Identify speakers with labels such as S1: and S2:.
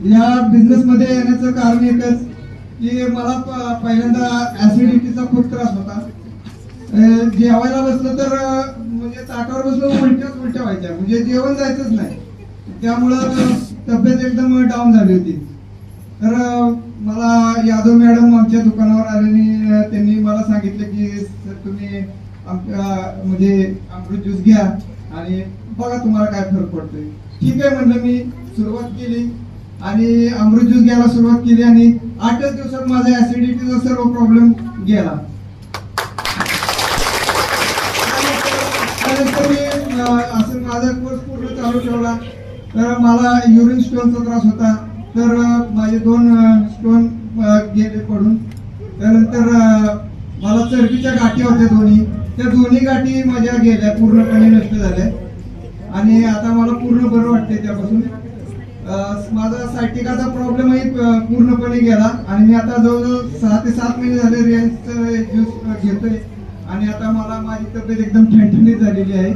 S1: या बिझनेस मध्ये येण्याचं कारण एकच की मला पहिल्यांदा ऍसिडिटीचा खूप त्रास होता. जेवायला बसलं तर म्हणजे ताटावर बसलं उलट्या व्हायच्या, म्हणजे जेवण जायचंच नाही. त्यामुळं तब्येत एकदम डाऊन झाली होती. तर मला यादव मॅडम आमच्या दुकानावर आल्याने त्यांनी मला सांगितलं की सर तुम्ही आमच्या म्हणजे अमृत ज्यूस घ्या आणि बघा तुम्हाला काय फरक पडतोय. ठीक आहे म्हणलं, मी सुरुवात केली आणि अमृत ज्यूस घ्यायला सुरुवात केली आणि 8च दिवसात माझा ऍसिडिटीचा सर्व प्रॉब्लेम गेला. त्यानंतर मी असं माझा कोर्स पूर्ण चालू ठेवला. तर मला युरिन स्टोनचा त्रास होता, तर माझे 2 स्टोन गेले पडून. त्यानंतर मला चरबीच्या गाठी होत्या दोन्ही, त्या दोन्ही गाठी माझ्या गेल्या, पूर्णपणे नष्ट झाल्या आणि आता मला पूर्ण बरं वाटते त्यापासून. माझा सायटिकाचा प्रॉब्लेमही पूर्णपणे गेला आणि मी आता जवळजवळ 6 ते 7 महिने झाले रियाजचा ज्यूस घेतोय आणि आता मला माझी तब्येत एकदम ठणठणीत झालेली आहे.